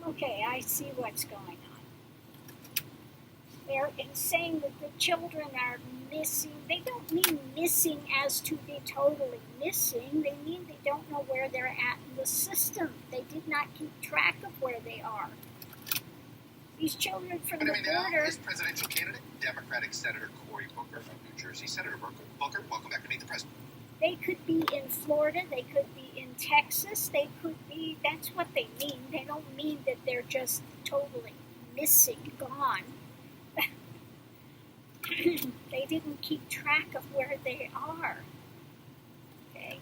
Okay, I see what's going on. They're saying that the children are missing. They don't mean missing as to be totally missing. They mean they don't know where they're at in the system. They did not keep track of where they are. These children from the border. His presidential candidate, Democratic Senator Cory Booker from New Jersey. Senator Booker, welcome back to Meet the President. They could be in Florida. They could be in Texas. They could be. That's what they mean. They don't mean that they're just totally missing, gone. They didn't keep track of where they are. Okay?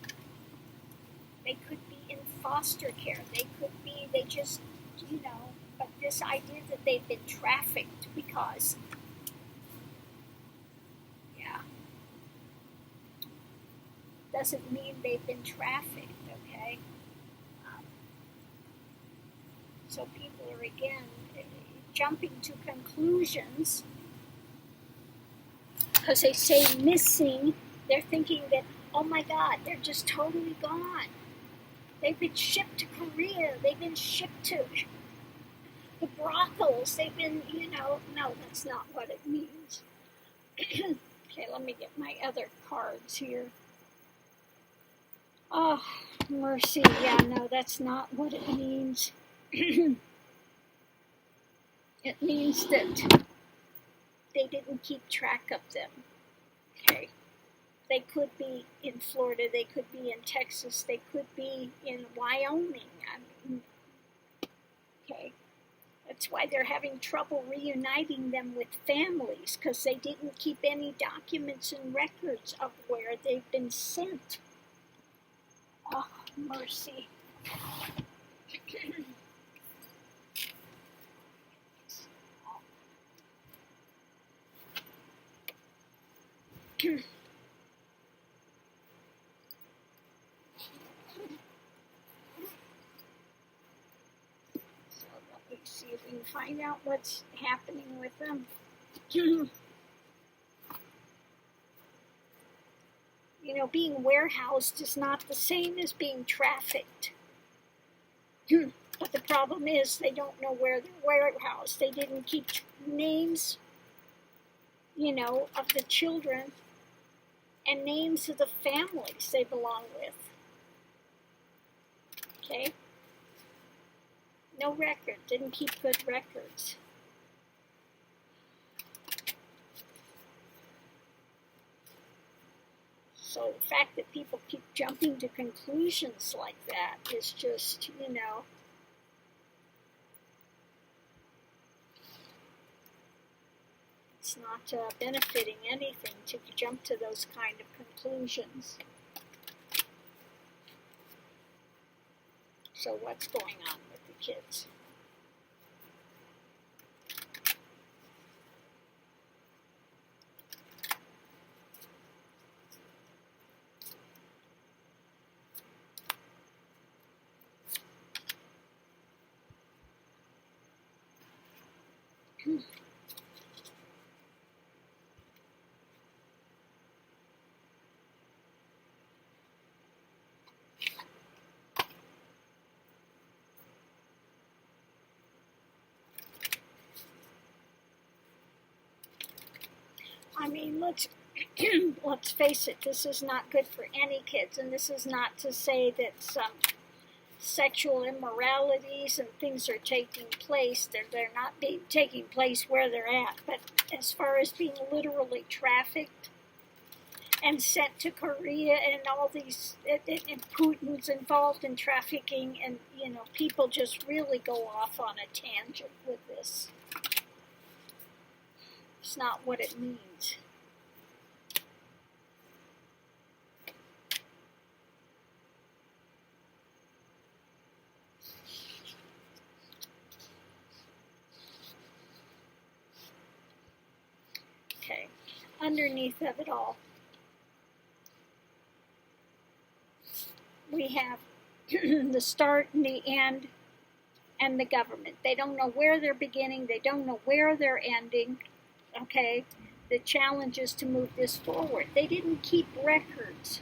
They could be in foster care. They just, but this idea that they've been trafficked because, doesn't mean they've been trafficked, okay? So people are, again, jumping to conclusions. Because they say missing, they're thinking that, oh my God, they're just totally gone. They've been shipped to Korea. They've been shipped to the brothels. They've been, no, that's not what it means. Okay, let me get my other cards here. Oh, mercy. Yeah, no, that's not what it means. It means that they didn't keep track of them. Okay. They could be in Florida. They could be in Texas. They could be in Wyoming. Okay. That's why they're having trouble reuniting them with families, because they didn't keep any documents and records of where they've been sent. Oh, mercy. See if we can find out what's happening with them. Being warehoused is not the same as being trafficked. But the problem is they don't know where they're warehoused. They didn't keep names, of the children and names of the families they belong with. Okay? No record, didn't keep good records. So the fact that people keep jumping to conclusions like that is just, it's not benefiting anything to jump to those kind of conclusions. So what's going on with the kids? I mean, let's face it, this is not good for any kids, and this is not to say that some sexual immoralities and things are taking place. They're not taking place where they're at, but as far as being literally trafficked and sent to Korea and all these, and Putin's involved in trafficking, and, people just really go off on a tangent with this. It's not what it means. Okay, underneath of it all, we have the start and the end and the government. They don't know where they're beginning. They don't know where they're ending. Okay, the challenge is to move this forward. They didn't keep records.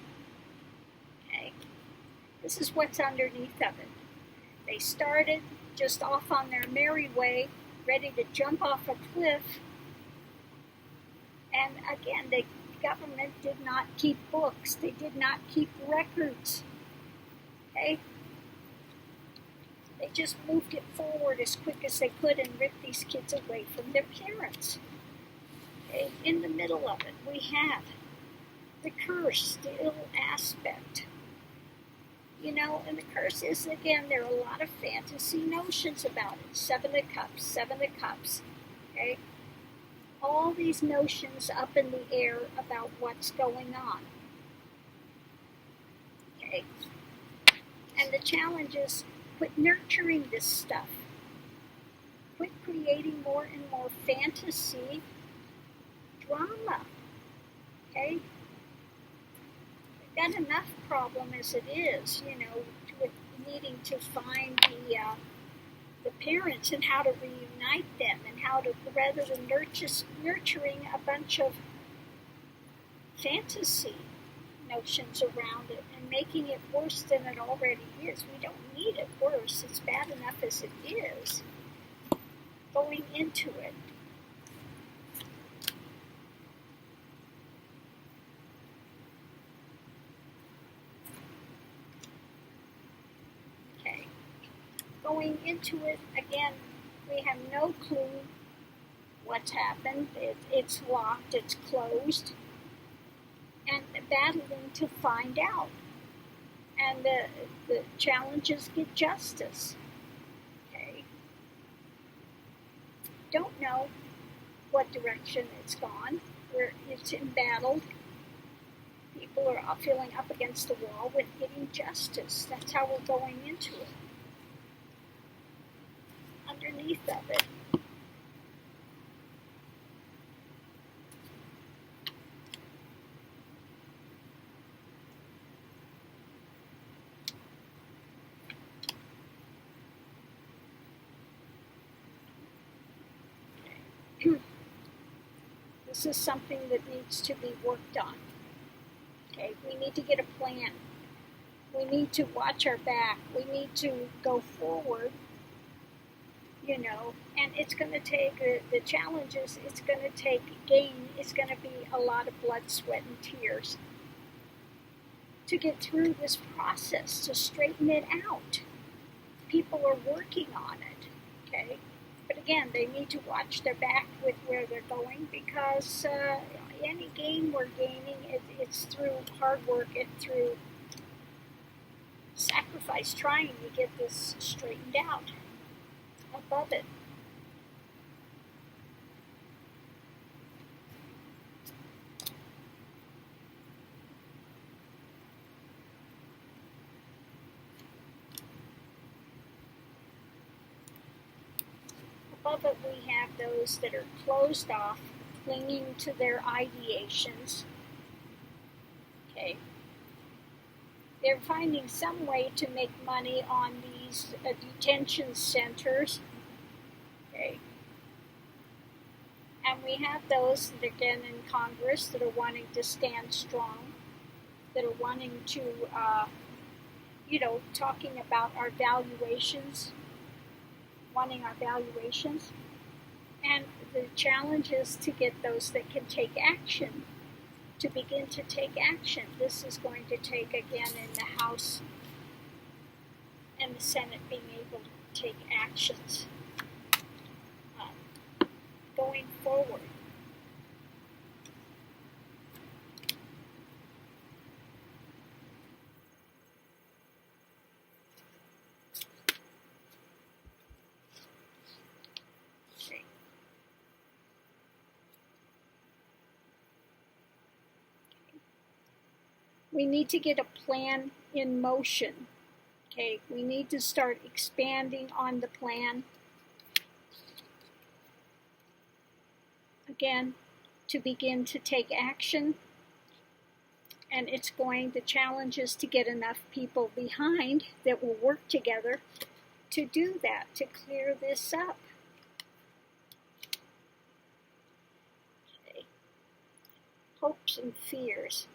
Okay, this is what's underneath of it. They started, just off on their merry way, ready to jump off a cliff. And again, the government did not keep books. They did not keep records. Okay? They just moved it forward as quick as they could and ripped these kids away from their parents. Okay? In the middle of it, we have the curse, the ill aspect. You know, and the curse is, again, there are a lot of fantasy notions about it. Seven of Cups, Seven of Cups. Okay? All these notions up in the air about what's going on. Okay? And the challenge is, quit nurturing this stuff. Quit creating more and more fantasy drama. Okay? We've got enough problem as it is, you know, with needing to find the parents and how to reunite them and how to, rather than nurturing a bunch of fantasy notions around it and making it worse than it already is. We don't need it worse. It's bad enough as it is. Going into it. Okay. Going into it, again, we have no clue what's happened. It's locked, it's closed. And battling to find out. And the challenge is get justice. Okay? Don't know what direction it's gone. It's embattled. People are feeling up against the wall with getting justice. That's how we're going into it. Underneath of it. This is something that needs to be worked on. Okay, we need to get a plan. We need to watch our back. We need to go forward, you know, and it's going to take, the challenges, it's going to take gain, it's going to be a lot of blood, sweat, and tears to get through this process, to straighten it out. People are working on it, okay? But again, they need to watch their back with where they're going because any gain we're gaining, it's through hard work and through sacrifice trying to get this straightened out above it. Above it, we have those that are closed off, clinging to their ideations. Okay. They're finding some way to make money on these detention centers. Okay. And we have those that are again in Congress that are wanting to stand strong, that are wanting to, talking about our valuations, wanting our valuations. And the challenge is to get those that can take action, to begin to take action. This is going to take, again, in the House and the Senate being able to take actions going forward. We need to get a plan in motion. Okay, we need to start expanding on the plan. Again, to begin to take action. And it's the challenge is to get enough people behind that will work together to do that, to clear this up. Okay. Hopes and fears.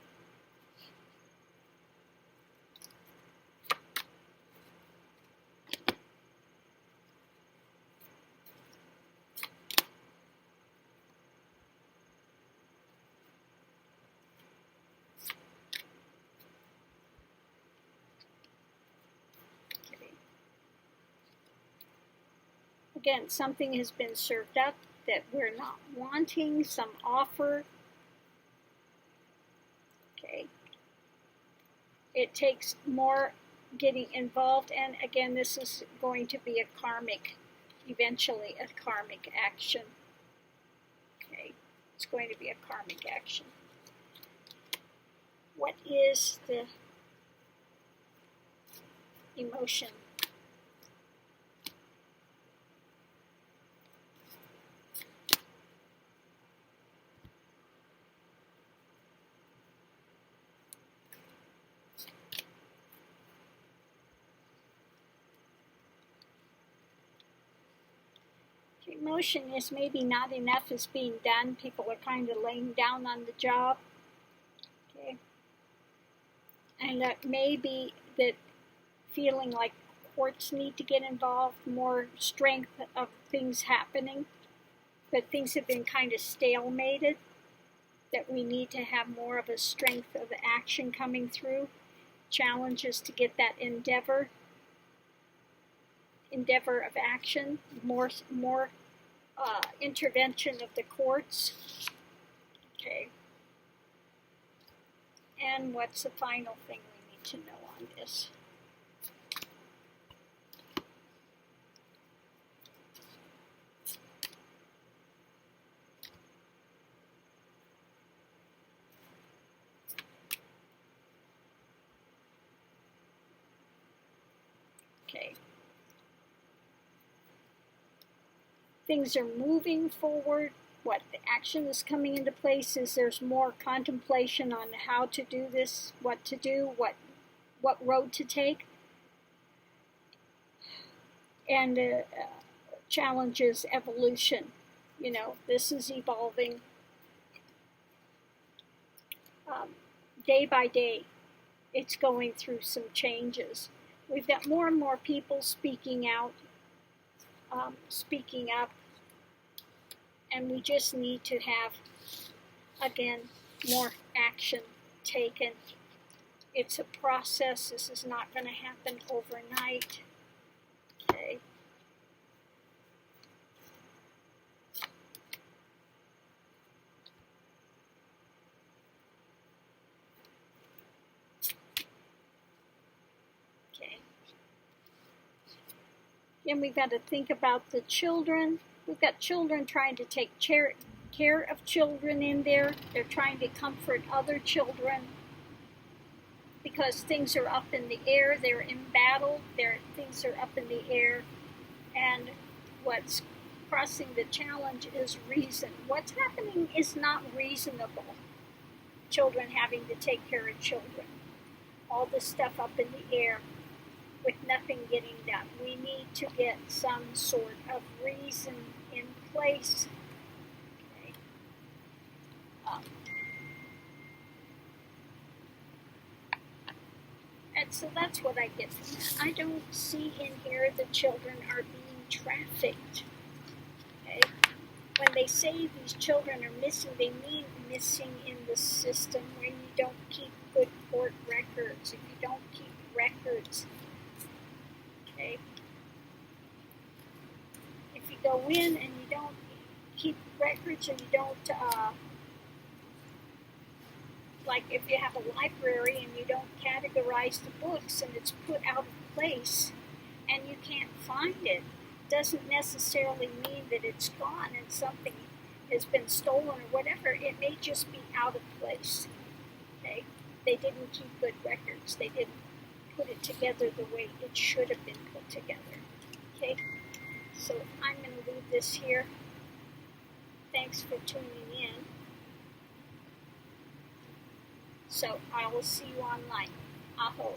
Again, something has been served up that we're not wanting, some offer. Okay. It takes more getting involved, and again, this is going to be a karmic, eventually a karmic action. Okay. It's going to be a karmic action. What is the emotion? Emotion is maybe not enough is being done. People are kind of laying down on the job. Okay. And that maybe that feeling like courts need to get involved, more strength of things happening, that things have been kind of stalemated, that we need to have more of a strength of action coming through, challenges to get that endeavor of action, more intervention of the courts. Okay. And what's the final thing we need to know on this? Okay. Things are moving forward. What the action is coming into place is there's more contemplation on how to do this, what to do, what road to take, and challenges evolution. You know, this is evolving day by day. It's going through some changes. We've got more and more people speaking out, speaking up, and we just need to have, again, more action taken. It's a process. This is not going to happen overnight. Okay. Okay. Again, we've got to think about the children. We've got children trying to take care of children in there. They're trying to comfort other children because things are up in the air. They're in battle. Things are up in the air. And what's crossing the challenge is reason. What's happening is not reasonable. Children having to take care of children. All this stuff up in the air with nothing getting done. We need to get some sort of reason in place. Okay. And so that's what I get from that. I don't see in here the children are being trafficked. Okay. When they say these children are missing, they mean missing in the system where you don't keep good court records. If you don't keep records, okay. If you go in and you don't keep records and you don't, like if you have a library and you don't categorize the books and it's put out of place and you can't find it, doesn't necessarily mean that it's gone and something has been stolen or whatever. It may just be out of place. Okay? They didn't keep good records. They didn't put it together the way it should have been put together. Okay? So I'm going to leave this here. Thanks for tuning in. So I will see you online. Aho.